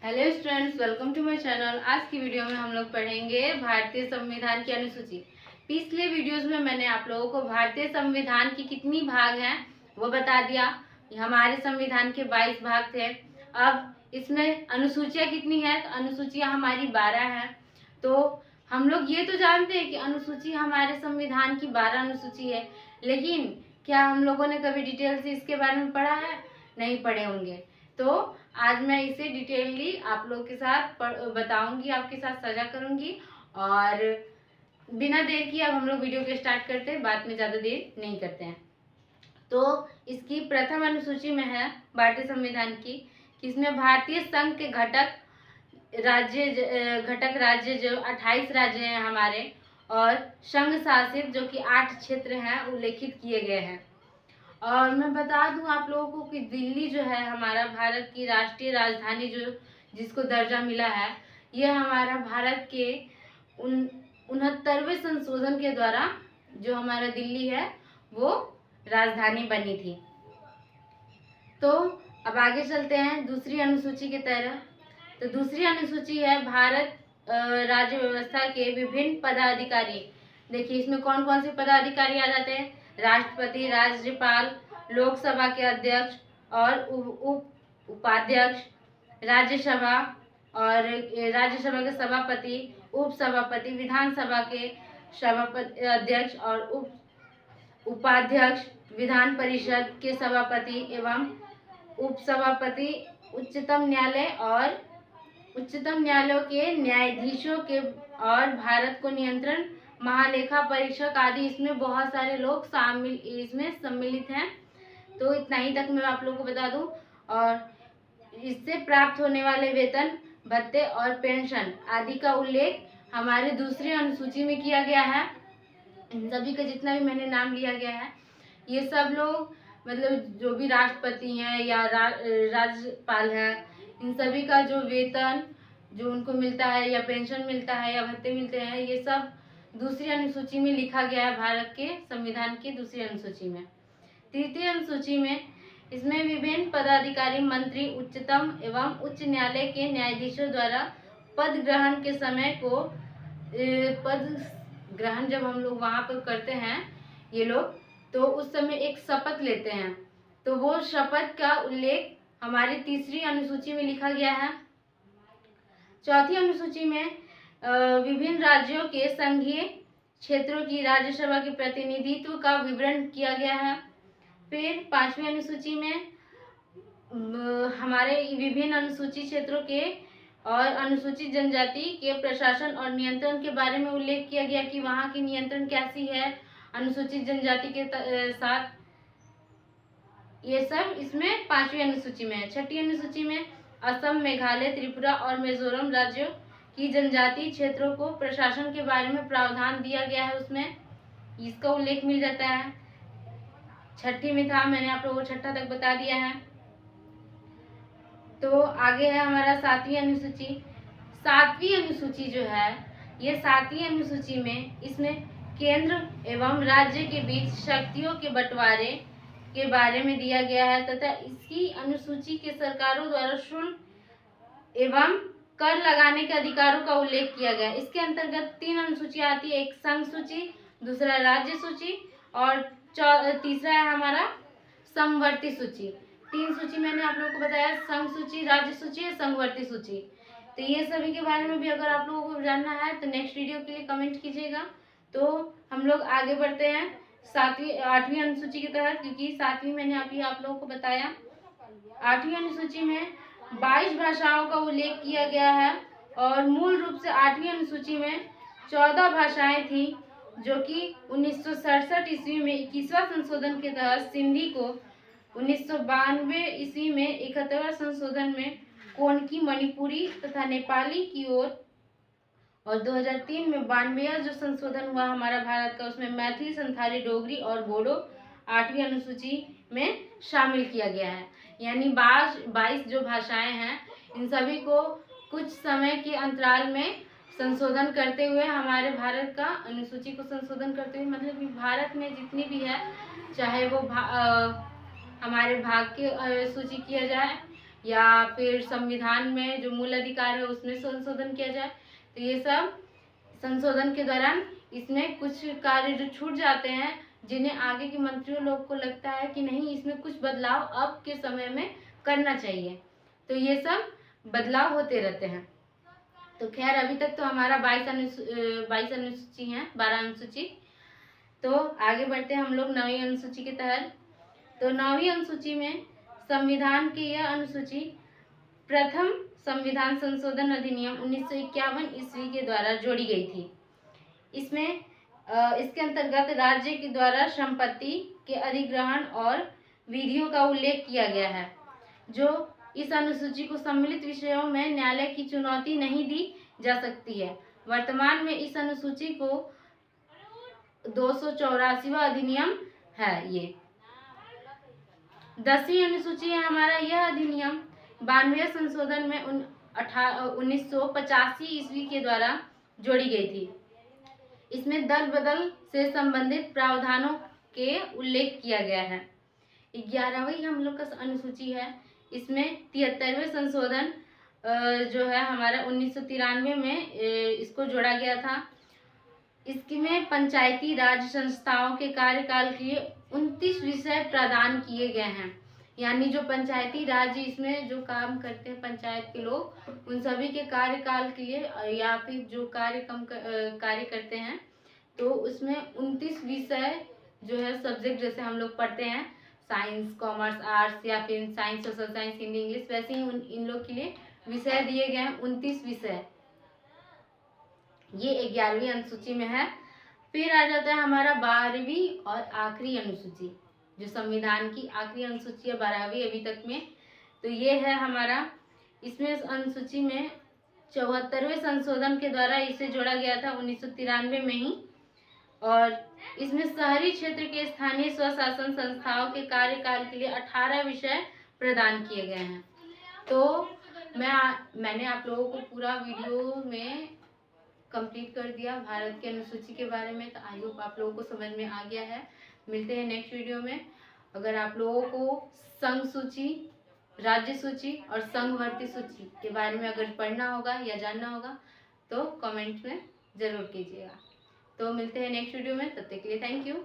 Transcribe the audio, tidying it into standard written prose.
Hello students, welcome to my channel. आज की video में हम लोग पढ़ेंगे भारतीय संविधान की अनुसूची। पिछले वीडियोस में मैंने आप लोगों को भारतीय संविधान की कितनी भाग हैं वो बता दिया। हमारे संविधान के 22 भाग थे। अब इसमें अनुसूचियाँ कितनी है, तो अनुसूचियाँ हमारी 12 हैं। तो हम लोग ये तो जानते हैं कि अनुसूची हमारे संविधान की 12 अनुसूची है, लेकिन क्या हम लोगों ने कभी डिटेल से इसके बारे में पढ़ा है? नहीं पढ़े होंगे। तो आज मैं इसे डिटेलली आप लोग के साथ बताऊंगी, आपके साथ साझा करूंगी। और बिना देर किए अब हम लोग वीडियो को स्टार्ट करते हैं, बाद में ज़्यादा देर नहीं करते हैं। तो इसकी प्रथम अनुसूची में है भारतीय संविधान की कि इसमें भारतीय संघ के घटक राज्य जो 28 राज्य हैं हमारे, और संघ शासित जो कि 8 क्षेत्र हैं उल्लेखित किए गए हैं। और मैं बता दूं आप लोगों को कि दिल्ली जो है हमारा भारत की राष्ट्रीय राजधानी, जो जिसको दर्जा मिला है, ये हमारा भारत के 69वें संशोधन के द्वारा जो हमारा दिल्ली है वो राजधानी बनी थी। तो अब आगे चलते हैं दूसरी अनुसूची की तरह। तो दूसरी अनुसूची है भारत राज्य व्यवस्था के विभिन्न पदाधिकारी। देखिए इसमें कौन कौन से पदाधिकारी आ जाते हैं? राष्ट्रपति, राज्यपाल, लोकसभा के अध्यक्ष और उपाध्यक्ष, राज्यसभा और राज्यसभा के सभापति, उपसभापति, विधानसभा के सभापति अध्यक्ष और उपाध्यक्ष, विधान परिषद के सभापति एवं उपसभापति, उच्चतम न्यायालय और उच्चतम न्यायालयों के न्यायाधीशों के, और भारत को नियंत्रण महालेखा परीक्षक आदि। इसमें बहुत सारे लोग इसमें सम्मिलित हैं। तो इतना ही तक मैं आप लोगों को बता दूं। और इससे प्राप्त होने वाले वेतन, भत्ते और पेंशन आदि का उल्लेख हमारे दूसरी अनुसूची में किया गया है। इन सभी का जितना भी मैंने नाम लिया गया है, ये सब लोग मतलब जो भी राष्ट्रपति हैं या राज्यपाल हैं, इन सभी का जो वेतन जो उनको मिलता है या पेंशन मिलता है या भत्ते मिलते हैं, ये सब दूसरी अनुसूची में लिखा गया है, भारत के संविधान की दूसरी अनुसूची में। तृतीय अनुसूची में इसमें विभिन्न पदाधिकारी, मंत्री, उच्चतम एवं उच्च न्यायालय के न्यायाधीशों द्वारा पद ग्रहण के समय को पद ग्रहण जब हम लोग वहां पर करते हैं ये लोग, तो उस समय एक शपथ लेते हैं। तो वो शपथ का उल्लेख हमारी तीसरी अनुसूची में लिखा गया है। चौथी अनुसूची में विभिन्न राज्यों के संघीय क्षेत्रों की राज्यसभा के प्रतिनिधित्व का विवरण किया गया है। फिर पांचवी अनुसूची में हमारे विभिन्न अनुसूचित क्षेत्रों के और अनुसूचित जनजाति के प्रशासन और नियंत्रण के बारे में उल्लेख किया गया कि वहाँ की नियंत्रण कैसी है अनुसूचित जनजाति के साथ। ये सब इसमें पांचवी अनुसूची में है। छठी अनुसूची में असम, मेघालय, त्रिपुरा और मिजोरम राज्यों की जनजातीय क्षेत्रों को प्रशासन के बारे में प्रावधान दिया गया है, उसमें इसका उल्लेख मिल जाता है। छठी में था, मैंने आप लोगों को छठा तक बता दिया है। तो आगे है हमारा सातवीं अनुसूची। सातवीं अनुसूची जो है, ये सातवीं अनुसूची में इसमें केंद्र एवं राज्य के बीच शक्तियों के बंटवारे के बारे में दिया गया है तथा इसकी अनुसूची के सरकारों द्वारा शुल्क एवं कर लगाने के अधिकारों का उल्लेख किया गया है। इसके अंतर्गत 3 अनुसूचियां आती है, एक संघ सूची, दूसरा राज्य सूची और तीसरा है हमारा समवर्ती सूची। 3 सूची मैंने आप लोगों को बताया, संघ सूची, राज्य सूची और समवर्ती सूची। तो ये सभी के बारे में भी अगर आप लोगों को जानना है तो नेक्स्ट वीडियो के लिए कमेंट कीजिएगा। तो हम लोग आगे बढ़ते हैं आठवीं अनुसूची की तहत, क्योंकि सातवीं मैंने अभी आप लोगों को बताया। आठवीं अनुसूची में 22 भाषाओं का उल्लेख किया गया है और मूल रूप से आठवीं अनुसूची में 14 भाषाएं थी, जो कि 1967 ईस्वी में 21वां संशोधन के तहत सिंधी को, 1992 ईस्वी में 71वां संशोधन में कोनकी, मणिपुरी तथा नेपाली की ओर, और 2003 में 92वां जो संशोधन हुआ हमारा भारत का, उसमें मैथिली, संथाली, डोगरी और बोडो 8वीं अनुसूची में शामिल किया गया है। यानी 22 जो भाषाएं हैं, इन सभी को कुछ समय के अंतराल में संशोधन करते हुए हमारे भारत का अनुसूची को संशोधन करते हुए, मतलब कि भारत में जितनी भी है, चाहे वो हमारे भाग की सूची किया जाए या फिर संविधान में जो मूल अधिकार है उसमें संशोधन किया जाए। तो ये सब संशोधन के दौरान इसमें कुछ कार्य जो छूट जाते हैं, जिन्हें आगे के मंत्रियों लोग को लगता है कि नहीं इसमें कुछ बदलाव अब के समय में करना चाहिए, तो ये सब बदलाव होते रहते हैं। तो खैर अभी तक तो हमारा 22 अनुसूची हैं, 12 अनुसूची। तो आगे बढ़ते हैं हम लोग 9वीं अनुसूची के तहत। तो 9वीं अनुसूची में संविधान की यह अनुसूची प्रथम संविधान संशोधन अधिनियम 1951 ईस्वी के द्वारा जोड़ी गई थी। इसमें इसके अंतर्गत राज्य के द्वारा संपत्ति के अधिग्रहण और विधियों का उल्लेख किया गया है। जो इस अनुसूची को सम्मिलित विषयों में न्यायालय की चुनौती नहीं दी जा सकती है। वर्तमान में इस अनुसूची को 284वां अधिनियम है। ये 10वीं अनुसूची है हमारा यह अधिनियम 92वें संशोधन में 1985 ईस्वी के द्वारा जोड़ी गई थी। इसमें दल बदल से संबंधित प्रावधानों के उल्लेख किया गया है। 11वीं हम लोग का अनुसूची है, इसमें 73वें संशोधन जो है हमारा 1993 में इसको जोड़ा गया था। इसमें पंचायती राज संस्थाओं के कार्यकाल के लिए 29 विषय प्रदान किए गए हैं। यानी जो पंचायती राज इसमें जो काम करते हैं पंचायत के लोग, उन सभी के कार्यकाल के लिए या फिर जो कार्य करते हैं, तो उसमें 29 विषय जो है सब्जेक्ट जैसे हम लोग पढ़ते हैं साइंस, कॉमर्स, आर्ट्स या फिर science, social science, Hindi, English, वैसे ही इन लोग के लिए विषय दिए गए हैं 29 विषय। ये 11वीं अनुसूची में है। फिर आ जाता है हमारा 12वीं और आखिरी अनुसूची, जो संविधान की आखिरी अनुसूची है 12वीं अभी तक में। तो ये है हमारा, इसमें अनुसूची में 74वें संशोधन के द्वारा इसे जोड़ा गया था 1993 में ही। और इसमें शहरी क्षेत्र के स्थानीय स्वशासन संस्थाओं के कार्यकाल के लिए 18 विषय प्रदान किए गए हैं। तो मैंने आप लोगों को पूरा वीडियो में कंप्लीट कर दिया भारत की अनुसूची के बारे में। तो आई होप आप लोगों को समझ में आ गया है। मिलते हैं नेक्स्ट वीडियो में। अगर आप लोगों को संघ सूची, राज्य सूची और संघवर्ती सूची के बारे में अगर पढ़ना होगा या जानना होगा तो कमेंट में ज़रूर कीजिएगा। तो मिलते हैं नेक्स्ट वीडियो में, तब तक के लिए थैंक यू।